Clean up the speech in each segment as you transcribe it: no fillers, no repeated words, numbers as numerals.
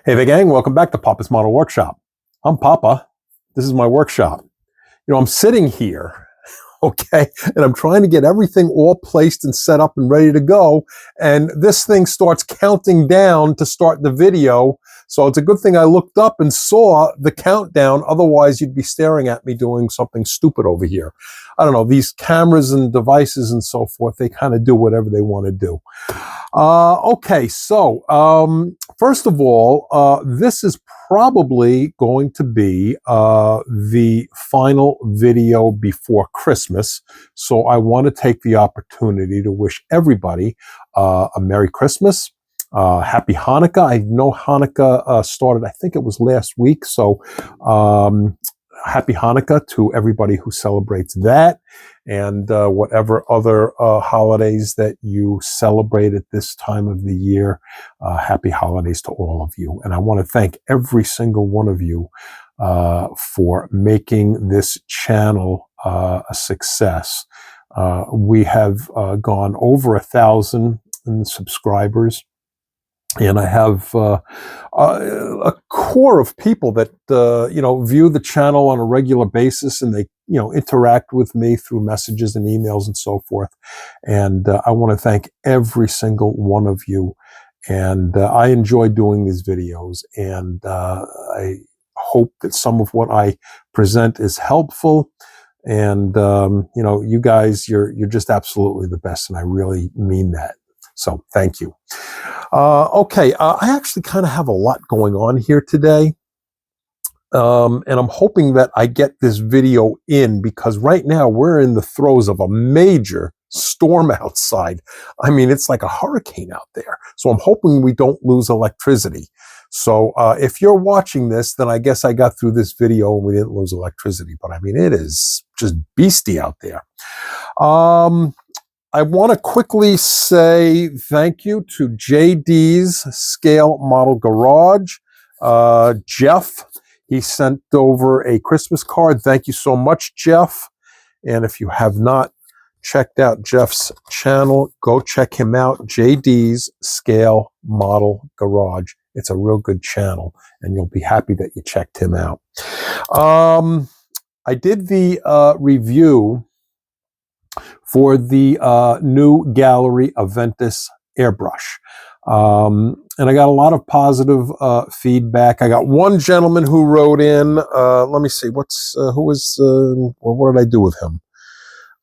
Hey there, gang. Welcome back to Papa's Model Workshop. I'm Papa. This is my workshop. I'm sitting here, okay, and I'm trying to get everything all placed and set up and ready to go, and this thing starts counting down to start the video. So it's a good thing I looked up and saw the countdown. Otherwise, you'd be staring at me doing something stupid over here. I don't know, these cameras and devices and so forth, they kind of do whatever they want to do. Okay, so first of all, this is probably going to be the final video before Christmas. So I want to take the opportunity to wish everybody a Merry Christmas. Happy Hanukkah. I know Hanukkah started, I think it was last week. So happy Hanukkah to everybody who celebrates that, and whatever other holidays that you celebrate at this time of the year. Happy holidays to all of you. And I want to thank every single one of you for making this channel a success. We have gone over 1,000 subscribers. And I have a core of people that view the channel on a regular basis, and they interact with me through messages and emails and so forth. And I want to thank every single one of you. And I enjoy doing these videos, and I hope that some of what I present is helpful. And you guys, you're just absolutely the best, and I really mean that. So thank you. Okay, I actually kind of have a lot going on here today. And I'm hoping that I get this video in, because right now we're in the throes of a major storm outside. I mean, it's like a hurricane out there. So I'm hoping we don't lose electricity. So if you're watching this, then I guess I got through this video and we didn't lose electricity. But I mean, it is just beastie out there. I want to quickly say thank you to JD's Scale Model Garage. Jeff, he sent over a Christmas card. Thank you so much, Jeff. And if you have not checked out Jeff's channel, go check him out. JD's Scale Model Garage. It's a real good channel, and you'll be happy that you checked him out. I did the review for the new Gaahleri Aventus Airbrush. And I got a lot of positive feedback. I got one gentleman who wrote in, let me see, what did I do with him?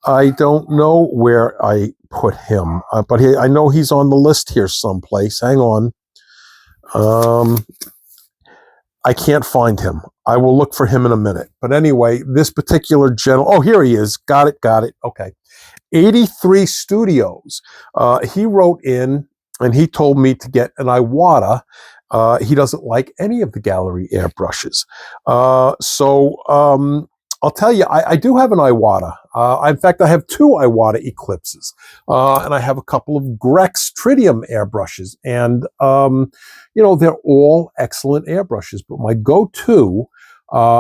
I don't know where I put him, but I know he's on the list here someplace. Hang on. I can't find him. I will look for him in a minute. But anyway, this particular gentleman, oh, here he is. Got it. Okay. 83 Studios. He wrote in and he told me to get an Iwata. He doesn't like any of the Gaahleri airbrushes. So I'll tell you, I do have an Iwata. In fact, I have 2 Iwata Eclipses. And I have a couple of Grex Tritium airbrushes. And, they're all excellent airbrushes. But my go-to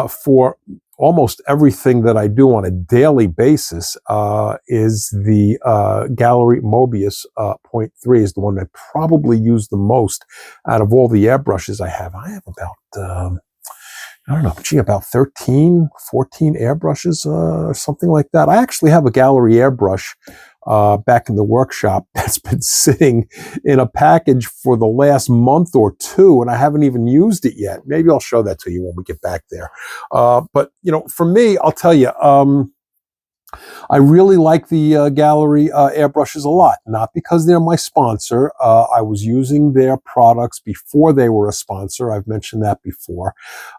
for almost everything that I do on a daily basis is the Gaahleri Mobius 0.3 is the one that I probably use the most out of all the airbrushes I have. I have about, about 13, 14 airbrushes or something like that. I actually have a Gaahleri airbrush back in the workshop that's been sitting in a package for the last month or 2, and I haven't even used it yet. Maybe I'll show that to you when we get back there. But for me, I'll tell you, I really like the Gaahleri airbrushes a lot. Not because they're my sponsor. I was using their products before they were a sponsor. I've mentioned that before.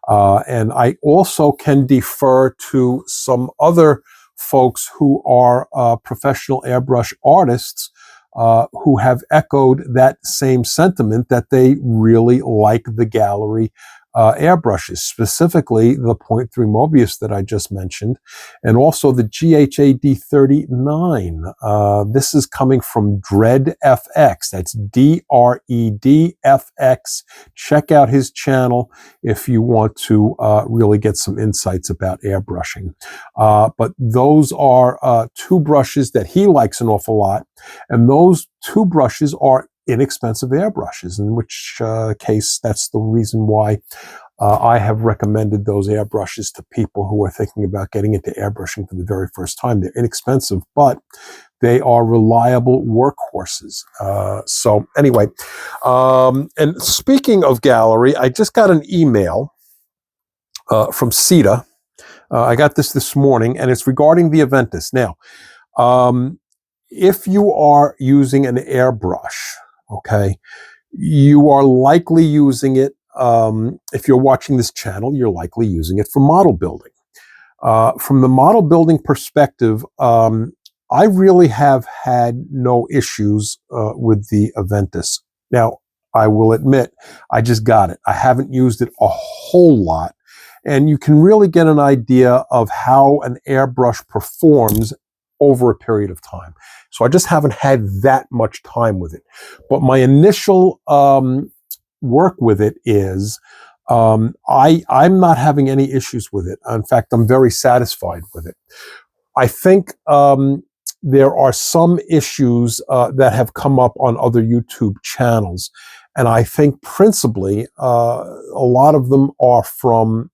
And I also can defer to some other folks who are professional airbrush artists who have echoed that same sentiment, that they really like the Gaahleri airbrushes, specifically the 0.3 Mobius that I just mentioned, and also the GHAD 39. This is coming from Dread FX. That's DRED FX. Check out his channel if you want to really get some insights about airbrushing. But those are 2 brushes that he likes an awful lot, and those 2 brushes are inexpensive airbrushes, in which case that's the reason why I have recommended those airbrushes to people who are thinking about getting into airbrushing for the very first time. They're inexpensive, but they are reliable workhorses. So anyway, and speaking of Gaahleri, I just got an email from Sita. I got this morning, and it's regarding the Aventus. Now, if you are using an airbrush, okay, you are likely using it, if you're watching this channel, you're likely using it for model building. From the model building perspective, I really have had no issues with the Aventus. Now, I will admit, I just got it. I haven't used it a whole lot. And you can really get an idea of how an airbrush performs over a period of time. So I just haven't had that much time with it. But my initial work with it is, I'm not having any issues with it. In fact, I'm very satisfied with it. I think there are some issues that have come up on other YouTube channels. And I think principally, a lot of them are from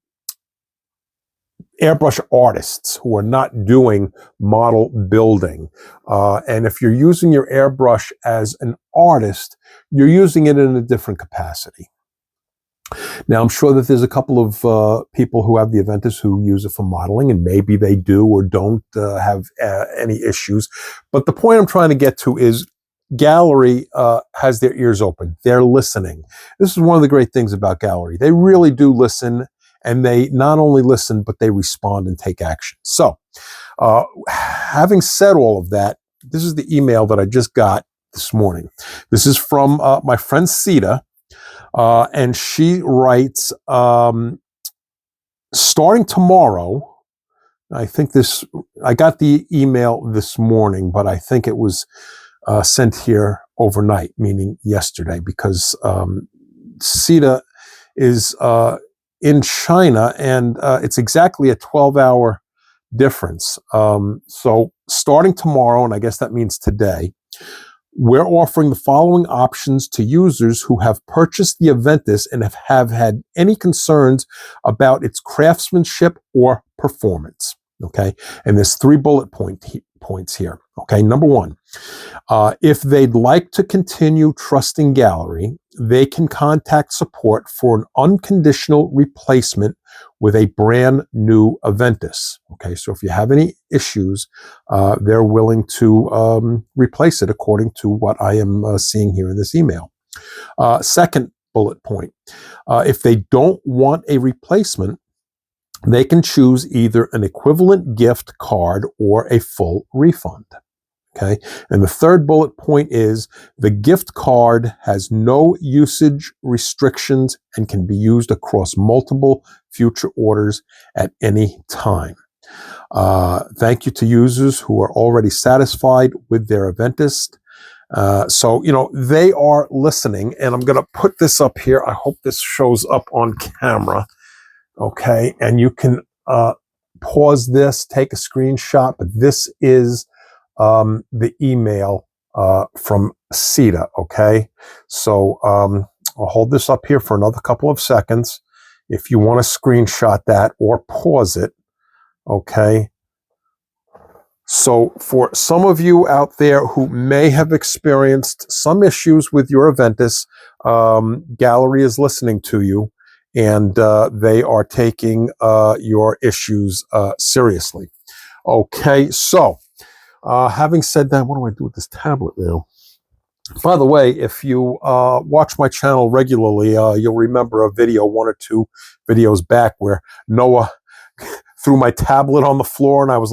airbrush artists who are not doing model building. And if you're using your airbrush as an artist, you're using it in a different capacity. Now, I'm sure that there's a couple of people who have the Aventus who use it for modeling, and maybe they do or don't have any issues. But the point I'm trying to get to is Gaahleri has their ears open. They're listening. This is one of the great things about Gaahleri. They really do listen, and they not only listen, but they respond and take action. So, having said all of that, this is the email that I just got this morning. This is from my friend Sita. And she writes, starting tomorrow, I got the email this morning, but I think it was sent here overnight, meaning yesterday, because Sita is in China, and it's exactly a 12-hour difference. So starting tomorrow, and I guess that means today, we're offering the following options to users who have purchased the Aventus and have had any concerns about its craftsmanship or performance. Okay, and there's 3 bullet points here. Okay, number 1, if they'd like to continue trusting Gaahleri, they can contact support for an unconditional replacement with a brand new Aventus. Okay, so if you have any issues, they're willing to replace it according to what I am seeing here in this email. Second bullet point, if they don't want a replacement, they can choose either an equivalent gift card or a full refund. Okay, and the third bullet point is the gift card has no usage restrictions and can be used across multiple future orders at any time. Thank you to users who are already satisfied with their Aventus. So, they are listening, and I'm going to put this up here. I hope this shows up on camera. Okay, and you can pause this, take a screenshot, but this is the email from Sita. Okay, so I'll hold this up here for another couple of seconds if you want to screenshot that or pause it. Okay, so for some of you out there who may have experienced some issues with your Aventus, Gaahleri is listening to you, and they are taking your issues seriously. Okay, so having said that, what do I do with this tablet now? By the way, if you watch my channel regularly, you'll remember a video, 1 or 2 videos back, where Noah threw my tablet on the floor, and I was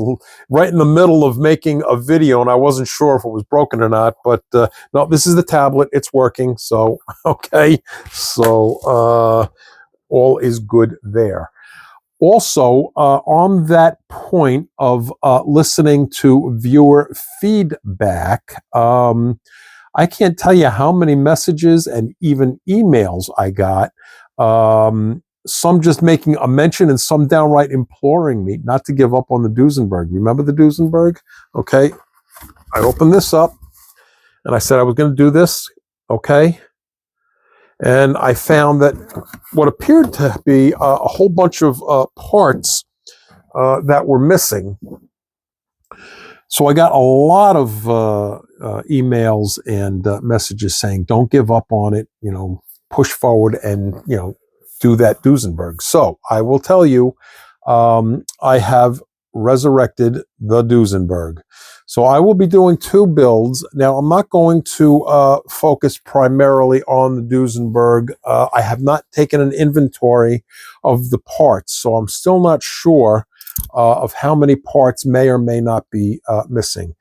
right in the middle of making a video, and I wasn't sure if it was broken or not. But no, this is the tablet. It's working. So, okay. So, all is good there. Also, on that point of listening to viewer feedback, I can't tell you how many messages and even emails I got, some just making a mention and some downright imploring me not to give up on the Duesenberg. Remember the Duesenberg? Okay, I opened this up, and I said I was going to do this. okay? And I found that what appeared to be a whole bunch of parts that were missing. So I got a lot of emails and messages saying, don't give up on it, you know, push forward and, you know, do that Duesenberg. So I will tell you, I have resurrected the Duesenberg. So I will be doing 2 builds. Now, I'm not going to focus primarily on the Duesenberg. I have not taken an inventory of the parts, so I'm still not sure of how many parts may or may not be missing.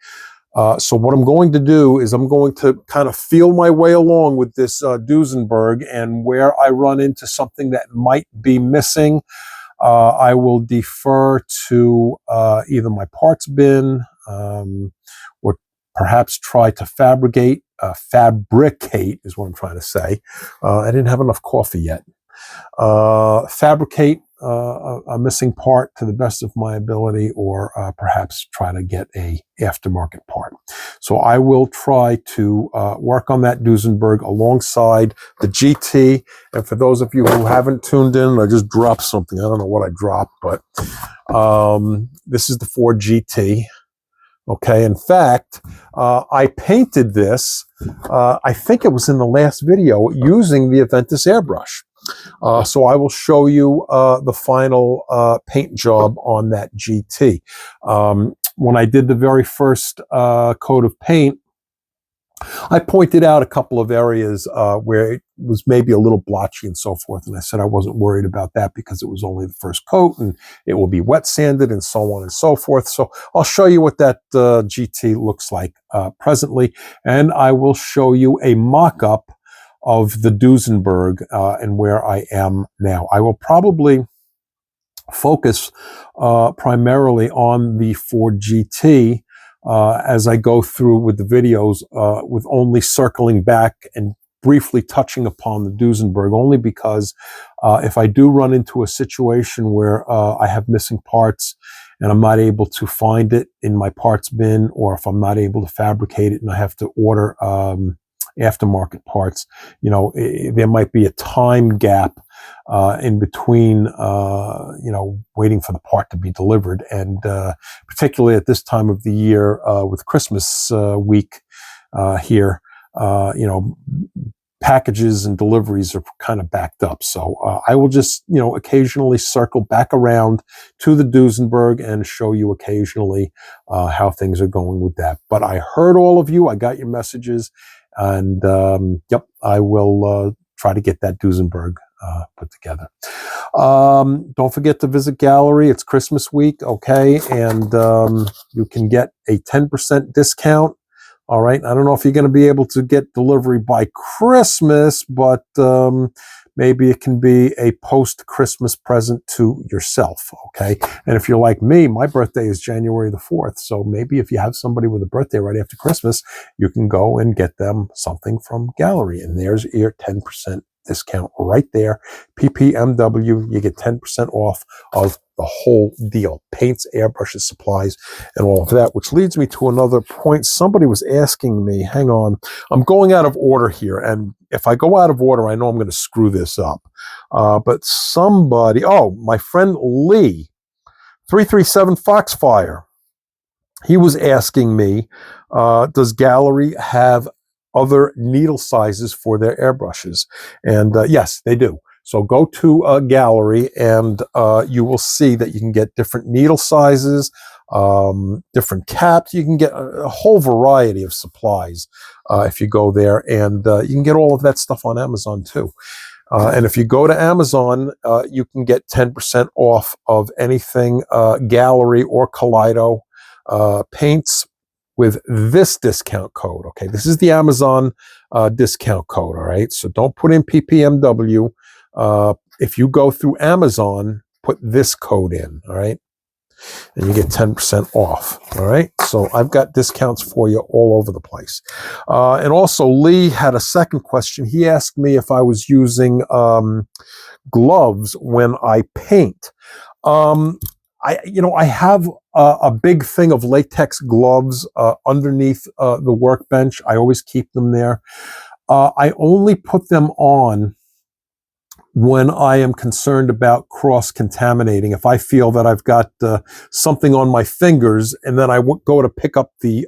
So what I'm going to do is I'm going to kind of feel my way along with this Duesenberg, and where I run into something that might be missing, I will defer to either my parts bin or perhaps try to fabricate is what I'm trying to say. I didn't have enough coffee yet. Fabricate a missing part to the best of my ability, or perhaps try to get a aftermarket part. So I will try to work on that Duesenberg alongside the GT. And for those of you who haven't tuned in, I just dropped something. I don't know what I dropped, but this is the Ford GT. Okay, in fact, I painted this, I think it was in the last video, using the Aventus Airbrush. So I will show you the final paint job on that GT. When I did the very first coat of paint, I pointed out a couple of areas where it was maybe a little blotchy and so forth, and I said I wasn't worried about that because it was only the first coat and it will be wet sanded and so on and so forth. So I'll show you what that GT looks like presently, and I will show you a mock-up of the Duesenberg and where I am now. I will probably focus primarily on the Ford GT as I go through with the videos, with only circling back and briefly touching upon the Duesenberg, only because if I do run into a situation where I have missing parts and I'm not able to find it in my parts bin, or if I'm not able to fabricate it and I have to order aftermarket parts, you know, there might be a time gap in between, you know, waiting for the part to be delivered. And particularly at this time of the year, with Christmas week here, you know, packages and deliveries are kind of backed up. So I will just, you know, occasionally circle back around to the Duesenberg and show you occasionally how things are going with that. But I heard all of you. I got your messages. And yep, I will try to get that Duesenberg put together. Don't forget to visit Gaahleri. It's Christmas week, okay? And you can get a 10% discount. All right. I don't know if you're going to be able to get delivery by Christmas, but maybe it can be a post-Christmas present to yourself, okay? And if you're like me, my birthday is January the 4th, so maybe if you have somebody with a birthday right after Christmas, you can go and get them something from Gaahleri, and there's your 10% discount right there. PPMW, you get 10% off of the whole deal. Paints, airbrushes, supplies, and all of that, which leads me to another point. Somebody was asking me, hang on, I'm going out of order here, and if I go out of order, I know I'm going to screw this up. But somebody, oh, my friend Lee, 337 Foxfire, he was asking me, does Gaahleri have other needle sizes for their airbrushes? And yes, they do. So go to Gaahleri and you will see that you can get different needle sizes, different caps. You can get a whole variety of supplies if you go there, and you can get all of that stuff on Amazon too. And if you go to Amazon, you can get 10% off of anything Gaahleri or Kaleido paints with this discount code. Okay, this is the Amazon discount code. All right, so don't put in PPMW. If you go through Amazon, put this code in. All right, and you get 10% off. All right, so I've got discounts for you all over the place. And also, Lee had a second question. He asked me if I was using gloves when I paint. I have a big thing of latex gloves underneath the workbench. I always keep them there. I only put them on when I am concerned about cross-contaminating. If I feel that I've got something on my fingers and then I go to pick up the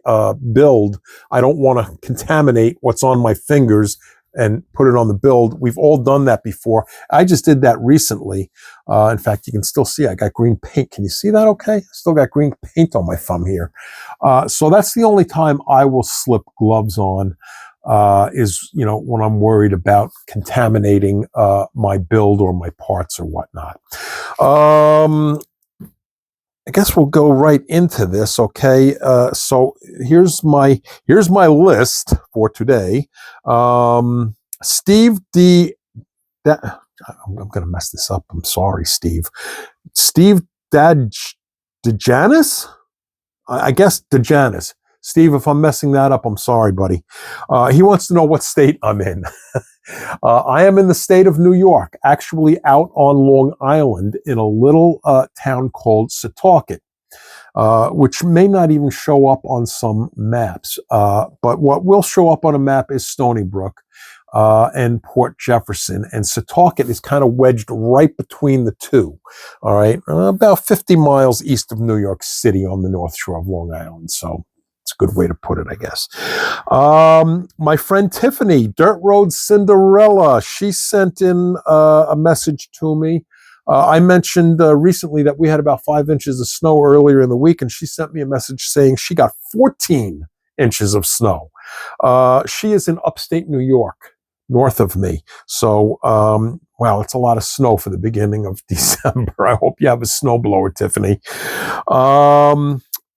build, I don't want to contaminate what's on my fingers and put it on the build. We've all done that before. I just did that recently. In fact, you can still see I got green paint. Can you see that okay? Still got green paint on my thumb here. So that's the only time I will slip gloves on. Is, when I'm worried about contaminating my build or my parts or whatnot. I guess we'll go right into this. Okay, so here's my list for today. Steve D. I'm going to mess this up. I'm sorry, Steve. Steve DeJanis? I guess DeJanis. Steve, if I'm messing that up, I'm sorry, buddy. He wants to know what state I'm in. I am in the state of New York, actually out on Long Island in a little town called Setauket, which may not even show up on some maps. But what will show up on a map is Stony Brook and Port Jefferson. And Setauket is kind of wedged right between the two. All right, about 50 miles east of New York City on the North Shore of Long Island. So it's a good way to put it, I guess. My friend Tiffany, Dirt Road Cinderella, she sent in a message to me. I mentioned recently that we had about 5 inches of snow earlier in the week, and she sent me a message saying she got 14 inches of snow. She is in upstate New York, north of me. So, wow, it's a lot of snow for the beginning of December. I hope you have a snowblower, Tiffany.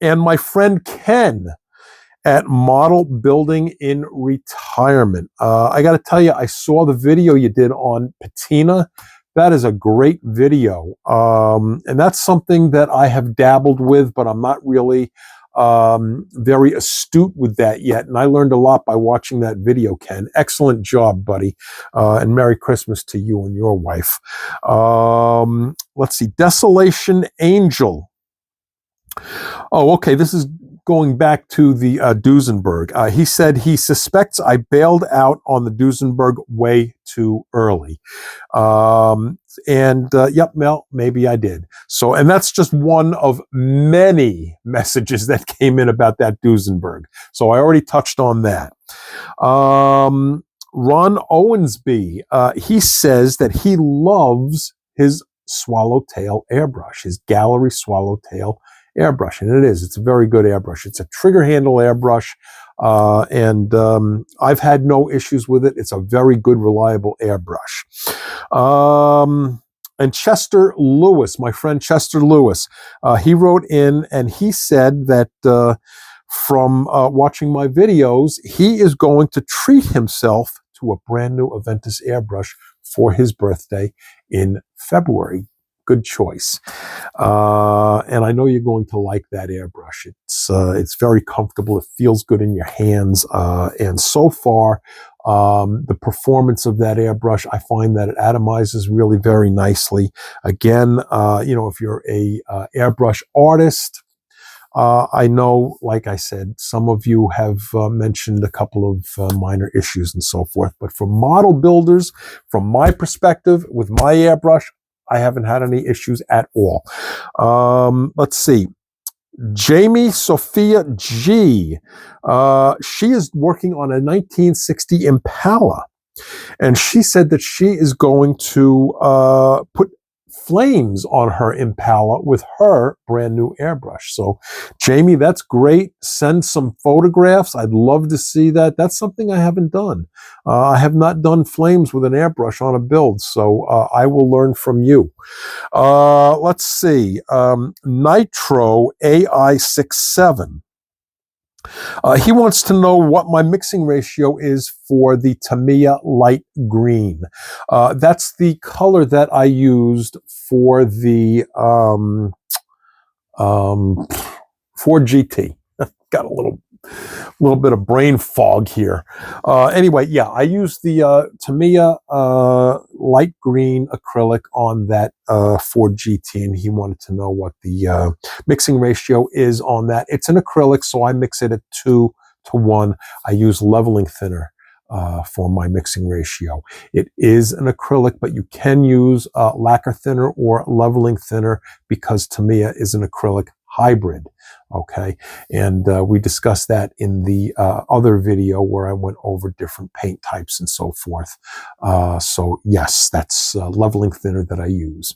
And my friend Ken at Model Building in Retirement. I got to tell you, I saw the video you did on patina. That is a great video. And that's something that I have dabbled with, but I'm not really very astute with that yet. And I learned a lot by watching that video, Ken. Excellent job, buddy. And Merry Christmas to you and your wife. Let's see. Desolation Angel. Oh, okay. This is going back to the Duesenberg. He said he suspects I bailed out on the Duesenberg way too early. Yep, Mel, maybe I did. So, and that's just one of many messages that came in about that Duesenberg. So I already touched on that. Ron Owensby, he says that he loves his swallowtail airbrush, his Gaahleri swallowtail airbrush, and it is. It's a very good airbrush. It's a trigger handle airbrush, and I've had no issues with it. It's a very good, reliable airbrush. And Chester Lewis, my friend Chester Lewis, he wrote in and he said that from watching my videos, he is going to treat himself to a brand new Aventus airbrush for his birthday in February. Good choice. And I know you're going to like that airbrush. It's very comfortable. It feels good in your hands. And so far, the performance of that airbrush, I find that it atomizes really very nicely. Again, if you're a airbrush artist, I know, like I said, some of you have mentioned a couple of minor issues and so forth. But for model builders, from my perspective, with my airbrush, I haven't had any issues at all. Let's see. Jamie Sophia G. She is working on a 1960 Impala. And she said that she is going to put flames on her Impala with her brand new airbrush. So, Jamie, that's great. Send some photographs. I'd love to see that. That's something I haven't done. I have not done flames with an airbrush on a build, so I will learn from you. Let's see. Nitro AI67. He wants to know what my mixing ratio is for the Tamiya light green. That's the color that I used for the 4GT. Got a little bit of brain fog here. Anyway, yeah, I used the Tamiya light green acrylic on that 4GT, and he wanted to know what the mixing ratio is on that. It's an acrylic, so I mix it at 2 to 1. I use leveling thinner for my mixing ratio. It is an acrylic, but you can use lacquer thinner or leveling thinner because Tamiya is an acrylic hybrid. Okay, and we discussed that in the other video where I went over different paint types and so forth. So yes, that's leveling thinner that I use.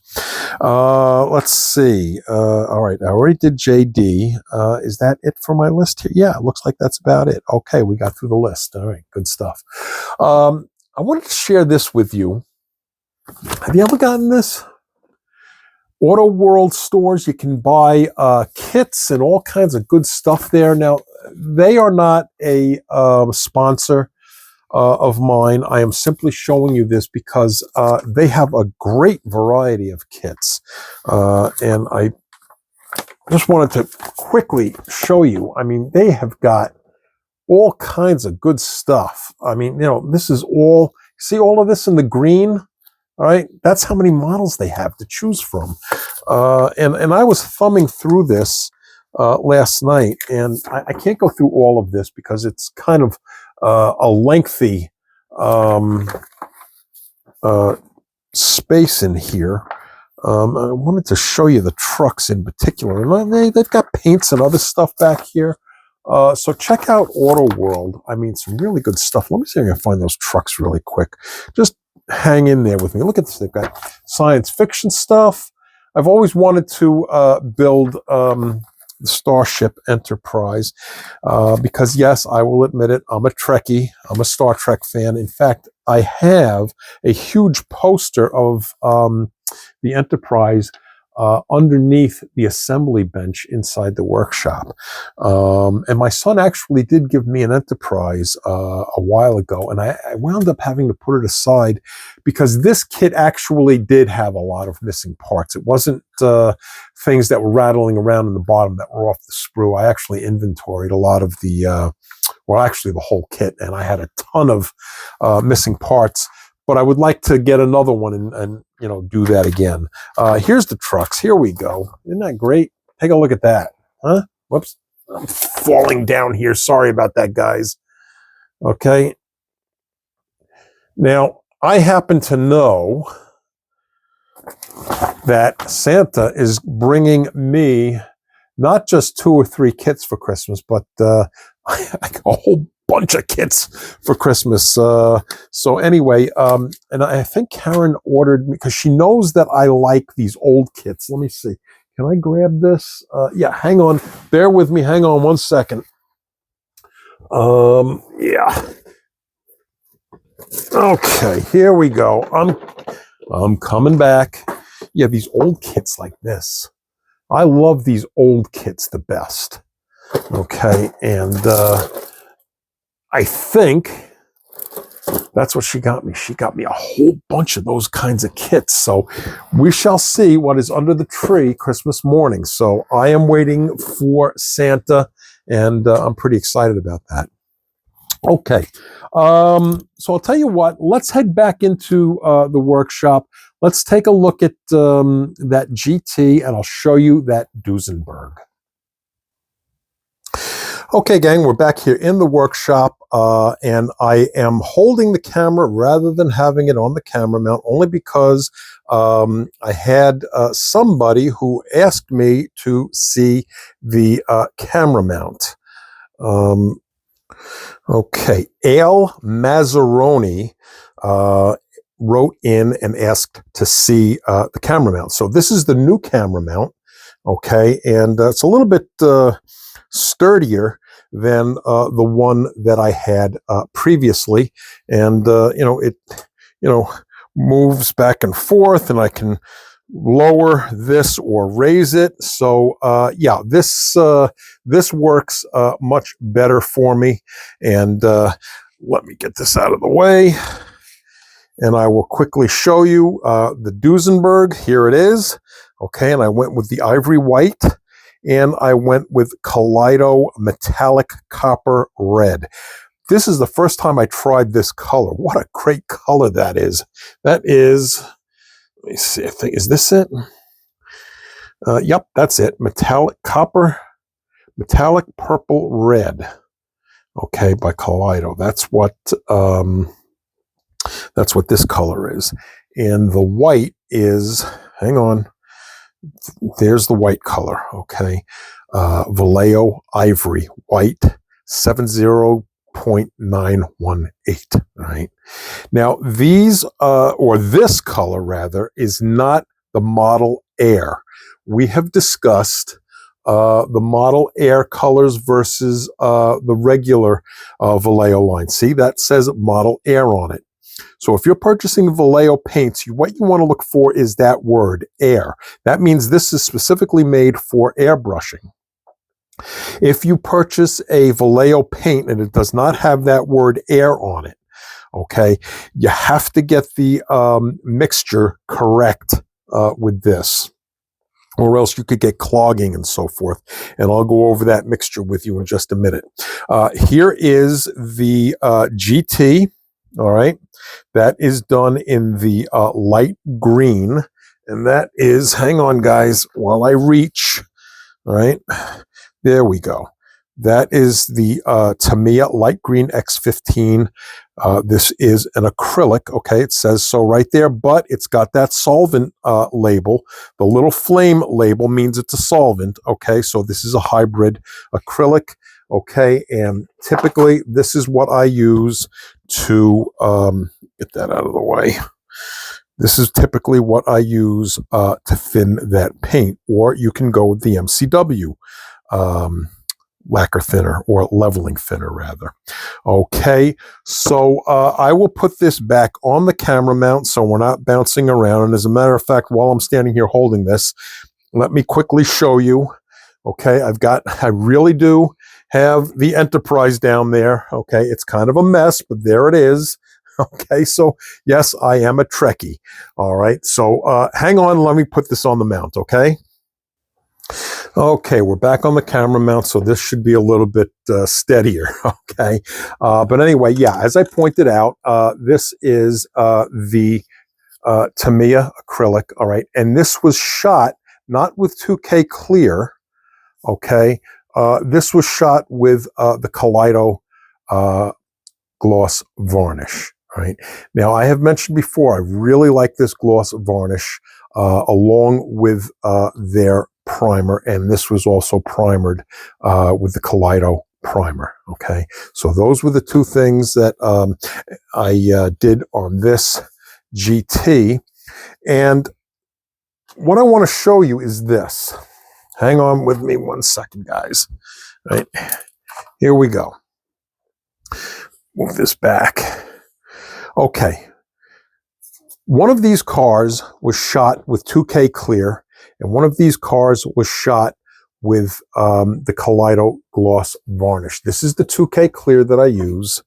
Let's see. All right, I already did JD. Is that it for my list here? Yeah, it looks like that's about it. Okay, we got through the list. All right, good stuff. I wanted to share this with you. Have you ever gotten this? Auto World stores, you can buy kits and all kinds of good stuff there. Now, they are not a sponsor of mine. I am simply showing you this because they have a great variety of kits. And I just wanted to quickly show you. I mean, they have got all kinds of good stuff. I mean, you know, this is all, see all of this in the green? All right, that's how many models they have to choose from. And I was thumbing through this last night, and I can't go through all of this because it's kind of a lengthy space in here. I wanted to show you the trucks in particular. And they've got paints and other stuff back here. So check out Auto World. I mean, some really good stuff. Let me see if I can find those trucks really quick. Just hang in there with me. Look at this. They've got science fiction stuff. I've always wanted to build the Starship Enterprise because, yes, I will admit it, I'm a Trekkie. I'm a Star Trek fan. In fact, I have a huge poster of the Enterprise underneath the assembly bench inside the workshop. And my son actually did give me an Enterprise a while ago, and I wound up having to put it aside because this kit actually did have a lot of missing parts. It wasn't things that were rattling around in the bottom that were off the sprue. I actually inventoried a lot of the, well, actually the whole kit, and I had a ton of missing parts. But I would like to get another one and you know, do that again. Here's the trucks. Here we go. Isn't that great? Take a look at that. Huh? Whoops. I'm falling down here. Sorry about that, guys. Okay. Now, I happen to know that Santa is bringing me not just 2 or 3 kits for Christmas, but a whole bunch of kits for Christmas. So anyway, and I think Karen ordered me because she knows that I like these old kits. Let me see. Can I grab this? Yeah, hang on. Bear with me. Hang on 1 second. Yeah. Okay, here we go. I'm coming back. Yeah, these old kits like this. I love these old kits the best. Okay, and I think that's what she got me. She got me a whole bunch of those kinds of kits. So we shall see what is under the tree Christmas morning. So I am waiting for Santa, and I'm pretty excited about that. Okay, so I'll tell you what, let's head back into the workshop. Let's take a look at that GT, and I'll show you that Duesenberg. Okay, gang, we're back here in the workshop, and I am holding the camera rather than having it on the camera mount, only because I had somebody who asked me to see the camera mount. Okay, Al Mazzaroni wrote in and asked to see the camera mount. So this is the new camera mount, okay, and it's a little bit sturdier than the one that I had previously, and it moves back and forth, and I can lower this or raise it. So yeah, this works much better for me. And let me get this out of the way, and I will quickly show you the Duesenberg. Here it is. Okay, and I went with the ivory white, and I went with Kaleido metallic copper red. This is the first time I tried this color. What a great color that is. That is, let me see, I think, is this it? Yep, that's it. Metallic copper, metallic purple red. okay, by Kaleido. That's what this color is. And the white is, hang on, there's the white color, okay. Vallejo Ivory, white, 70.918, right? Now, these, or this color rather, is not the Model Air. We have discussed the Model Air colors versus the regular Vallejo line. See, that says Model Air on it. So if you're purchasing Vallejo paints, what you want to look for is that word, air. That means this is specifically made for airbrushing. If you purchase a Vallejo paint and it does not have that word air on it, okay, you have to get the mixture correct with this, or else you could get clogging and so forth. And I'll go over that mixture with you in just a minute. Here is the GT, all right. That is done in the light green. And that is, hang on guys, while I reach, all right. There we go. That is the Tamiya Light Green X15. This is an acrylic, okay? It says so right there, but it's got that solvent label. The little flame label means it's a solvent, okay? So this is a hybrid acrylic, okay? And typically, this is what I use to get that out of the way. This is typically what I use to thin that paint, or you can go with the MCW lacquer thinner, or leveling thinner rather. Okay, so I will put this back on the camera mount so we're not bouncing around. And as a matter of fact, while I'm standing here holding this, let me quickly show you. Okay, I really do have the Enterprise down there. Okay, it's kind of a mess, but there it is. Okay, so yes, I am a Trekkie. All right, so hang on, let me put this on the mount, okay? Okay, we're back on the camera mount, so this should be a little bit steadier, okay? But anyway, yeah, as I pointed out, this is the Tamiya acrylic, all right? And this was shot not with 2K clear, okay? This was shot with the Kaleido gloss varnish, right? Now, I have mentioned before, I really like this gloss varnish along with their primer, and this was also primered with the Kaleido primer, okay? So those were the two things that I did on this GT. And what I want to show you is this. Hang on with me one second, guys. All right, here we go. Move this back. Okay. One of these cars was shot with 2K clear, and one of these cars was shot with the Kaleido gloss varnish. This is the 2K clear that I use.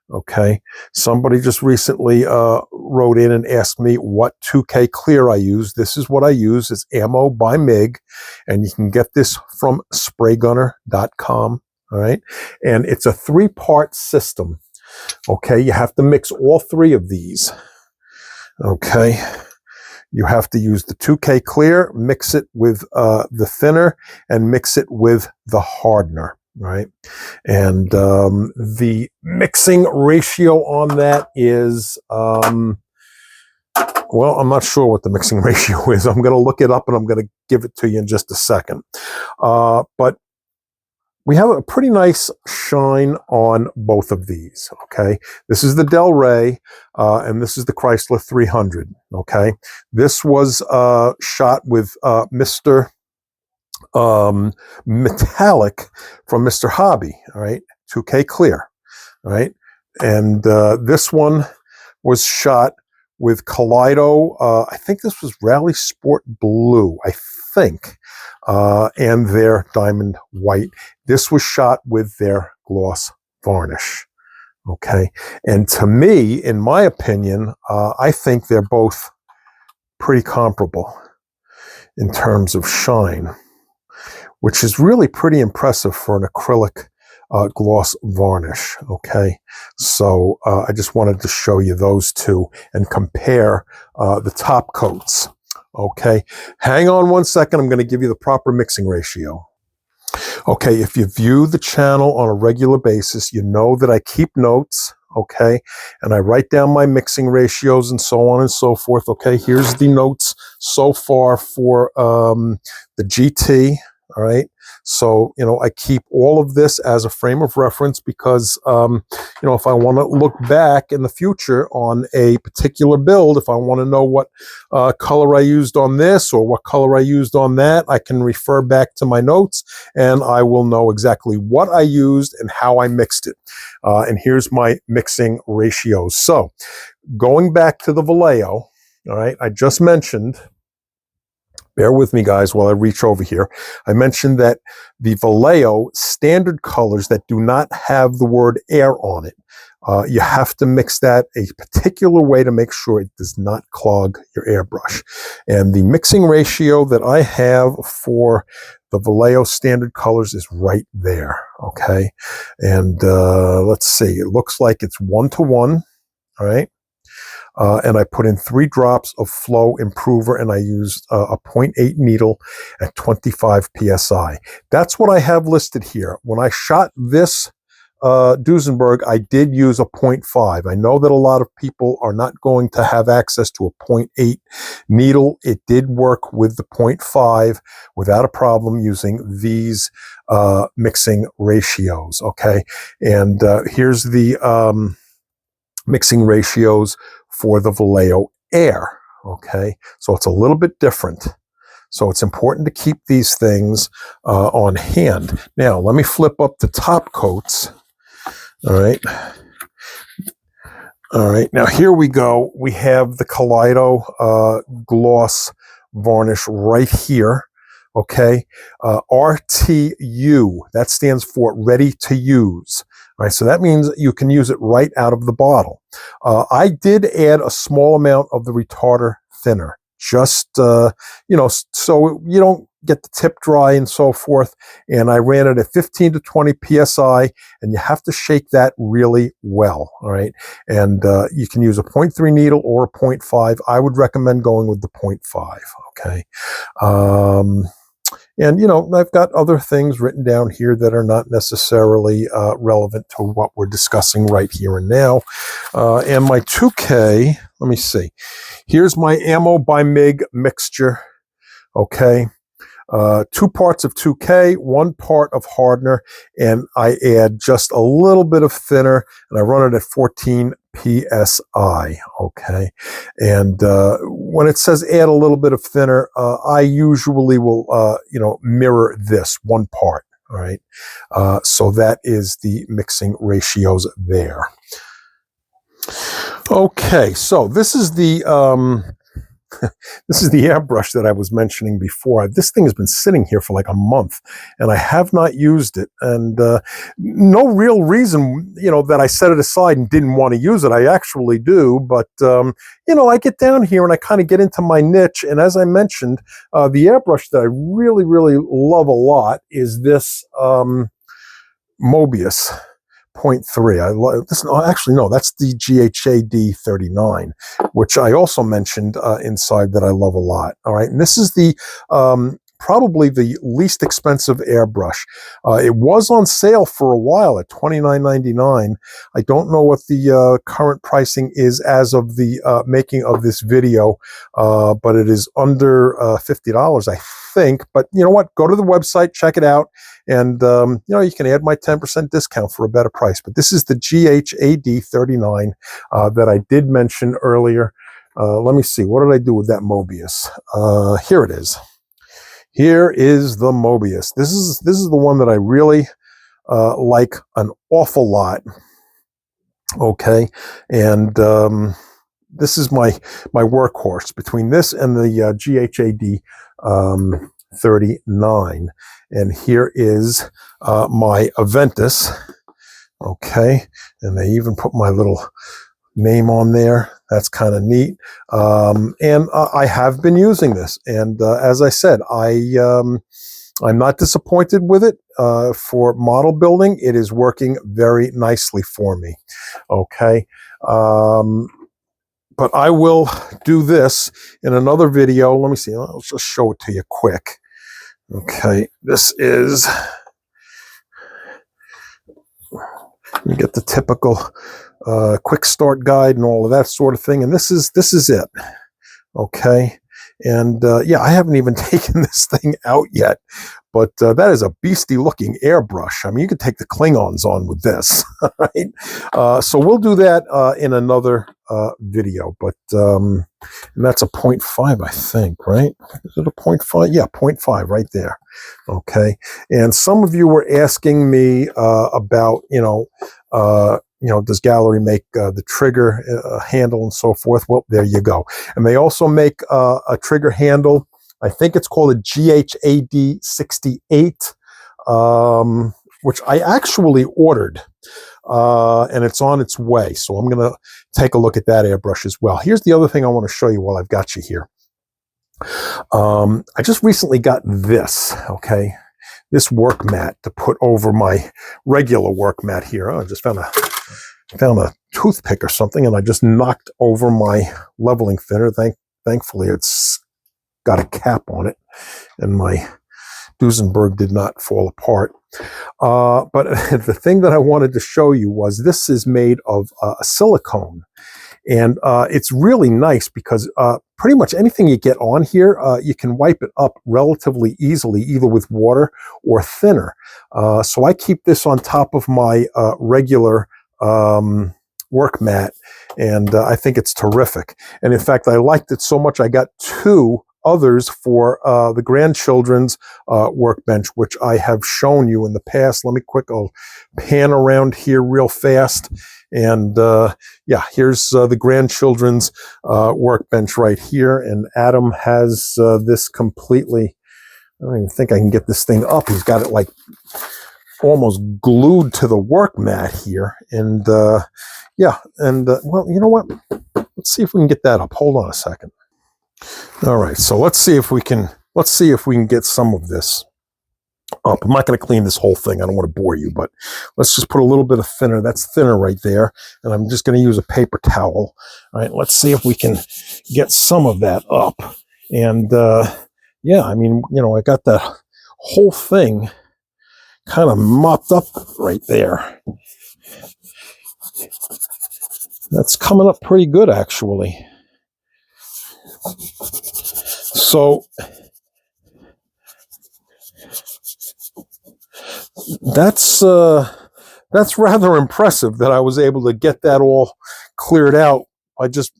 Okay. Somebody just recently wrote in and asked me what 2K clear I use. This is what I use. It's Ammo by MIG, and you can get this from spraygunner.com. All right. And it's a 3-part system. Okay. You have to mix all 3 of these. Okay. You have to use the 2K clear, mix it with the thinner, and mix it with the hardener, right? And the mixing ratio on that is, well, I'm not sure what the mixing ratio is. I'm going to look it up and I'm going to give it to you in just a second. But we have a pretty nice shine on both of these, okay? This is the Del Rey, and this is the Chrysler 300, okay? This was shot with Mr. Metallic from Mr. Hobby, all right? 2K clear, all right? And this one was shot with Kaleido. I think this was Rally Sport Blue, I think, and their Diamond White. This was shot with their gloss varnish, okay? And to me, in my opinion, I think they're both pretty comparable in terms of shine, which is really pretty impressive for an acrylic gloss varnish, okay? So I just wanted to show you those two and compare the top coats, okay? Hang on one second. I'm going to give you the proper mixing ratio. Okay, if you view the channel on a regular basis, you know that I keep notes, okay, and I write down my mixing ratios and so on and so forth. Okay, here's the notes so far for the GT. All right, so I keep all of this as a frame of reference because if I want to look back in the future on a particular build, if I want to know what color I used on this or what color I used on that, I can refer back to my notes and I will know exactly what I used and how I mixed it. And here's my mixing ratios. So going back to the Vallejo, all right, I just mentioned, bear with me guys while I reach over here. I mentioned that the Vallejo standard colors that do not have the word air on it, you have to mix that a particular way to make sure it does not clog your airbrush. And the mixing ratio that I have for the Vallejo standard colors is right there, okay? And let's see, it looks like it's 1-to-1, all right? And I put in 3 drops of flow improver, and I used a 0.8 needle at 25 psi. That's what I have listed here. When I shot this Duesenberg, I did use a 0.5. I know that a lot of people are not going to have access to a 0.8 needle. It did work with the 0.5 without a problem using these mixing ratios, okay? And here's the mixing ratios for the Vallejo Air, okay? So it's a little bit different. So it's important to keep these things on hand. Now, let me flip up the top coats, all right? All right, now here we go. We have the Kaleido gloss varnish right here, okay? RTU, that stands for ready to use. All right, so that means you can use it right out of the bottle. I did add a small amount of the retarder thinner, just, so you don't get the tip dry and so forth. And I ran it at 15 to 20 PSI, and you have to shake that really well, all right? And you can use a 0.3 needle or a 0.5. I would recommend going with the 0.5, okay? And, I've got other things written down here that are not necessarily relevant to what we're discussing right here and now. And my 2K, let me see. Here's my ammo by MIG mixture, okay? 2 parts of 2K, 1 part of hardener, and I add just a little bit of thinner, and I run it at 14 PSI, okay? And when it says add a little bit of thinner, I usually will, mirror this 1 part, all right? So that is the mixing ratios there. Okay, so this is the this is the airbrush that I was mentioning before. This thing has been sitting here for like a month, and I have not used it. And no real reason, that I set it aside and didn't want to use it. I actually do, but I get down here and I kind of get into my niche. And as I mentioned, the airbrush that I really, really love a lot is this Mobius 0.3. I love this. Actually, no, that's the Gaahleri 39, which I also mentioned inside that I love a lot. All right, and this is the probably the least expensive airbrush. It was on sale for a while at $29.99. I don't know what the current pricing is as of the making of this video, but it is under $50, I think. But you know what? Go to the website, check it out. And, you can add my 10% discount for a better price. But this is the Gaahleri 39 that I did mention earlier. Let me see. What did I do with that Mobius? Here it is. Here is the Mobius. This is the one that I really like an awful lot. Okay. And this is my workhorse between this and the Gaahleri 39. And here is my Aventus, okay, and they even put my little name on there. That's kind of neat. And I have been using this, and as I said, I'm not disappointed with it. For model building, it is working very nicely for me, okay. But I will do this in another video. Let me see. I'll just show it to you quick. Okay, this is You get the typical quick start guide and all of that sort of thing. And this is it. Okay. And yeah, I haven't even taken this thing out yet, but that is a beastie looking airbrush. I mean, you could take the Klingons on with this, right? So we'll do that in another video, but and that's a 0.5, I think, right? Is it a 0.5? Yeah, 0.5 right there. Okay. And some of you were asking me about, does Gaahleri make the trigger handle and so forth? Well, there you go. And they also make a trigger handle. I think it's called a GHAD 68, which I actually ordered. And it's on its way. So I'm going to take a look at that airbrush as well. Here's the other thing I want to show you while I've got you here. I just recently got this, okay? This work mat to put over my regular work mat here. I just found a toothpick or something, and I just knocked over my leveling thinner. Thankfully, it's got a cap on it, and my Duesenberg did not fall apart. But the thing that I wanted to show you was this is made of a silicone. And it's really nice because pretty much anything you get on here, you can wipe it up relatively easily, either with water or thinner. So I keep this on top of my regular work mat, and I think it's terrific. And in fact, I liked it so much I got two others for the grandchildren's workbench, which I have shown you in the past. Let me I'll pan around here real fast. And yeah, here's the grandchildren's workbench right here. And Adam has this completely, I don't even think I can get this thing up. He's got it like almost glued to the work mat here. And yeah, and well, you know what? Let's see if we can get that up. Hold on a second. All right, so let's see if we can get some of this up. I'm not going to clean this whole thing. I don't want to bore you, but let's just put a little bit of thinner. That's thinner right there. And I'm just going to use a paper towel. All right, let's see if we can get some of that up. And yeah, I mean, I got that whole thing kind of mopped up right there. That's coming up pretty good, actually. So that's rather impressive that I was able to get that all cleared out by just,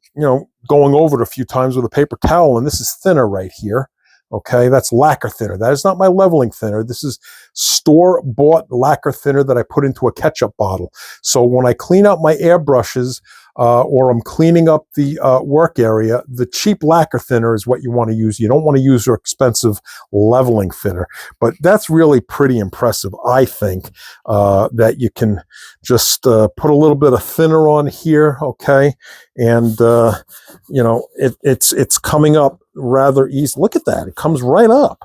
going over it a few times with a paper towel. And this is thinner right here. Okay, that's lacquer thinner. That is not my leveling thinner. This is store-bought lacquer thinner that I put into a ketchup bottle. So when I clean out my airbrushes or I'm cleaning up the work area, the cheap lacquer thinner is what you want to use. You don't want to use your expensive leveling thinner. But that's really pretty impressive, I think, that you can just put a little bit of thinner on here, okay? And, it's coming up rather easy. Look at that. It comes right up.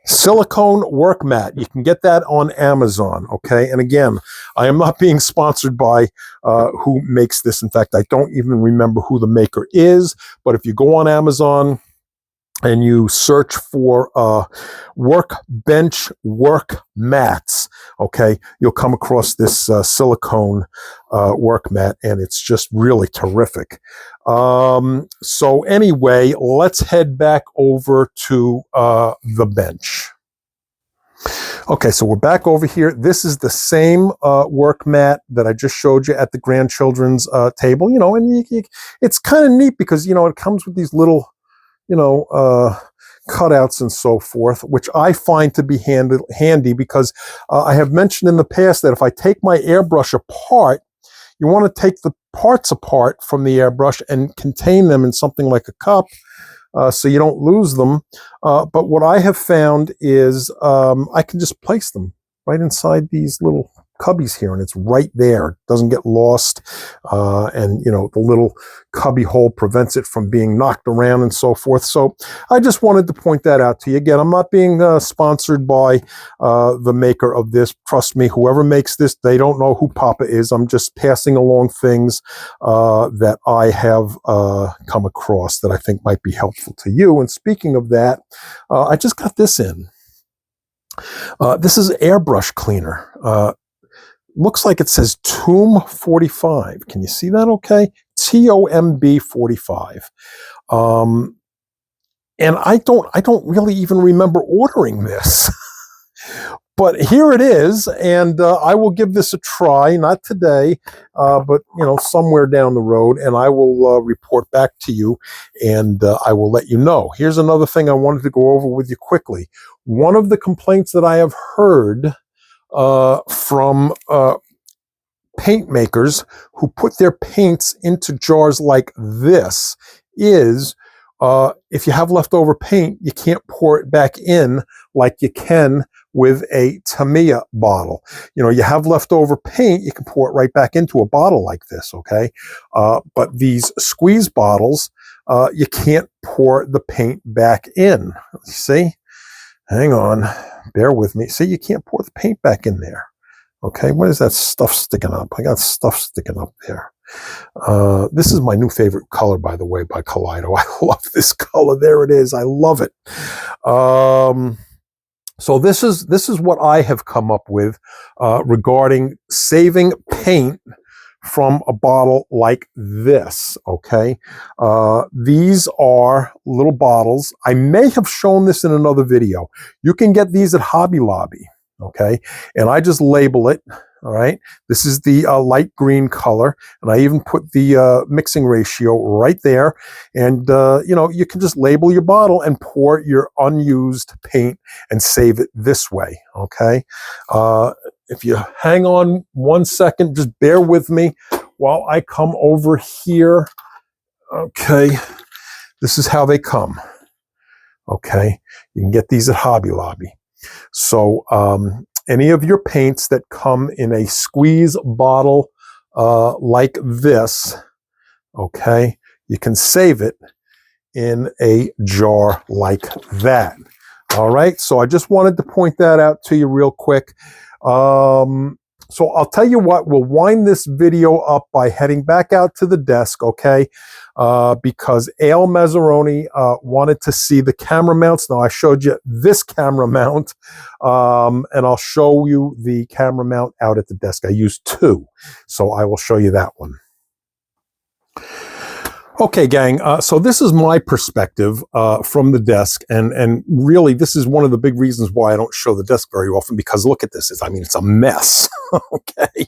Silicone work mat. You can get that on Amazon, okay? And again, I am not being sponsored by who makes this. In fact, I don't even remember who the maker is. But if you go on Amazon and you search for workbench work mats, okay, you'll come across this silicone work mat, and it's just really terrific. So anyway, let's head back over to the bench. Okay, so we're back over here. This is the same work mat that I just showed you at the grandchildren's table, and it's kind of neat because, it comes with these little, cutouts and so forth, which I find to be handy because I have mentioned in the past that if I take my airbrush apart, you want to take the parts apart from the airbrush and contain them in something like a cup so you don't lose them. But what I have found is I can just place them right inside these little cubbies here, and it's right there. It doesn't get lost, and the little cubby hole prevents it from being knocked around and so forth. So I just wanted to point that out to you. Again, I'm not being sponsored by the maker of this. Trust me, whoever makes this, they don't know who Papa is. I'm just passing along things that I have come across that I think might be helpful to you. And speaking of that, I just got this in. This is airbrush cleaner. Looks like it says Tomb 45. Can you see that okay? TOMB 45. And I don't really even remember ordering this. But here it is, and I will give this a try, not today, but somewhere down the road, and I will report back to you, and I will let you know. Here's another thing I wanted to go over with you quickly. One of the complaints that I have heard from paint makers who put their paints into jars like this is if you have leftover paint, you can't pour it back in like you can with a Tamiya bottle. You have leftover paint, you can pour it right back into a bottle like this, okay? But these squeeze bottles, you can't pour the paint back in. See? Hang on. Bear with me. See, you can't pour the paint back in there. Okay, what is that stuff sticking up? I got stuff sticking up there. This is my new favorite color, by the way, by Kaleido. I love this color. There it is. I love it. So this is what I have come up with regarding saving paint from a bottle like this, okay? These are little bottles. I may have shown this in another video. You can get these at Hobby Lobby, okay? And I just label it, all right? This is the light green color, and I even put the mixing ratio right there. And, you can just label your bottle and pour your unused paint and save it this way, okay? If you hang on 1 second, just bear with me while I come over here. Okay, this is how they come. Okay, you can get these at Hobby Lobby. So any of your paints that come in a squeeze bottle like this, okay, you can save it in a jar like that. All right, so I just wanted to point that out to you real quick. So I'll tell you what, we'll wind this video up by heading back out to the desk, okay? Because Ale Mazzaroni wanted to see the camera mounts. Now, I showed you this camera mount, and I'll show you the camera mount out at the desk. I used two, so I will show you that one. Okay, gang, so this is my perspective from the desk, and really this is one of the big reasons why I don't show the desk very often, because look at this. It's a mess, okay?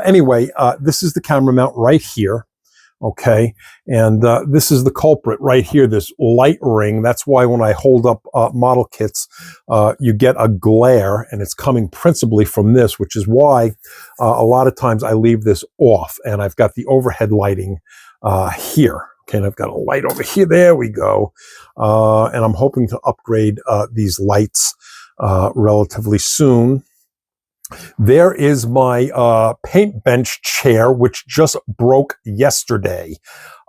Anyway, this is the camera mount right here, okay? And this is the culprit right here, this light ring. That's why when I hold up model kits, you get a glare, and it's coming principally from this, which is why a lot of times I leave this off, and I've got the overhead lighting here. Okay, and I've got a light over here. There we go. And I'm hoping to upgrade these lights relatively soon. There is my paint bench chair, which just broke yesterday.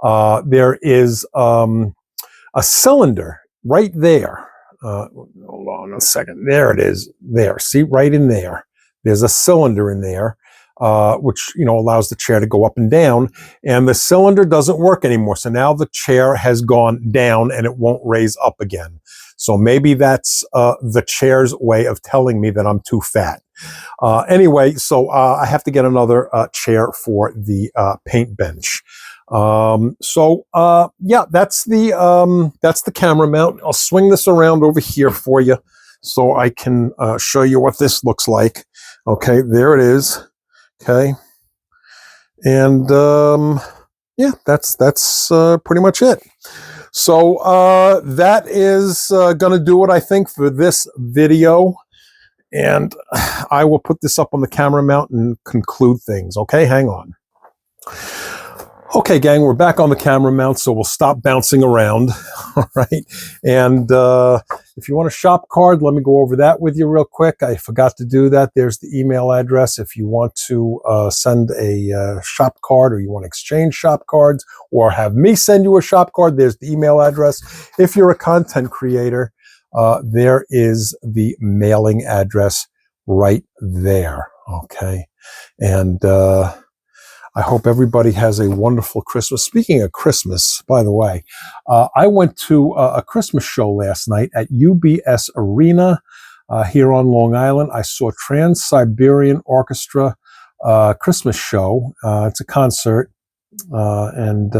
There is a cylinder right there. Hold on a second. There it is. There. See, right in there. There's a cylinder in there, which allows the chair to go up and down. And the cylinder doesn't work anymore. So now the chair has gone down and it won't raise up again. So maybe that's the chair's way of telling me that I'm too fat. Anyway, so I have to get another chair for the paint bench. Yeah, that's the camera mount. I'll swing this around over here for you so I can show you what this looks like. Okay, there it is. Okay, and yeah, that's pretty much it. So that is going to do it, I think, for this video. And I will put this up on the camera mount and conclude things. Okay, hang on. Okay, gang, we're back on the camera mount, so we'll stop bouncing around. All right. And if you want a shop card, let me go over that with you real quick. I forgot to do that. There's the email address if you want to send a shop card, or you want to exchange shop cards, or have me send you a shop card. There's the email address. If you're a content creator, there is the mailing address right there. Okay. And I hope everybody has a wonderful Christmas. Speaking of Christmas, by the way, I went to a Christmas show last night at UBS Arena here on Long Island. I saw Trans-Siberian Orchestra Christmas show. It's a concert. And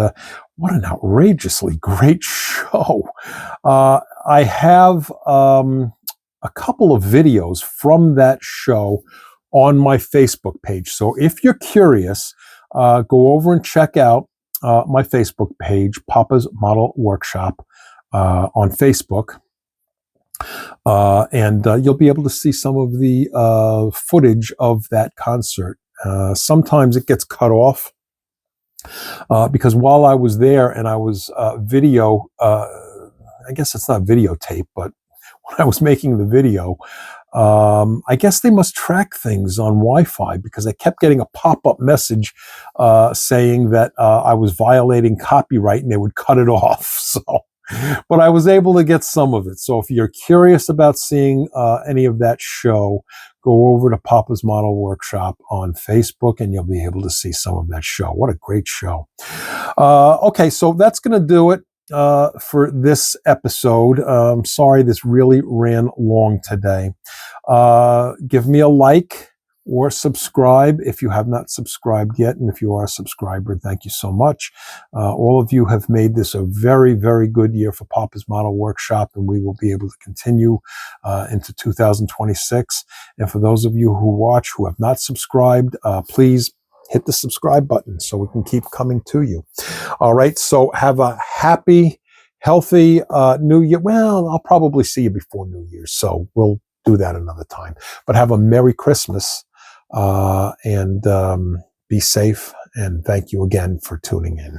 what an outrageously great show. I have a couple of videos from that show on my Facebook page. So if you're curious, go over and check out my Facebook page, Papa's Model Workshop, on Facebook. And you'll be able to see some of the footage of that concert. Sometimes it gets cut off. Because while I was there and I was I guess it's not videotape, but when I was making the video, I guess they must track things on Wi-Fi, because I kept getting a pop-up message saying that I was violating copyright and they would cut it off. So, but I was able to get some of it. So if you're curious about seeing any of that show, go over to Papa's Model Workshop on Facebook and you'll be able to see some of that show. What a great show. Okay, so that's going to do it for this episode. I'm sorry this really ran long today. Give me a like or subscribe if you have not subscribed yet. And if you are a subscriber, thank you so much. All of you have made this a very, very good year for Papa's Model Workshop, and we will be able to continue into 2026. And for those of you who watch who have not subscribed, please hit the subscribe button so we can keep coming to you. All right, so have a happy, healthy New Year. Well, I'll probably see you before New Year's, so we'll do that another time. But have a Merry Christmas and be safe. And thank you again for tuning in.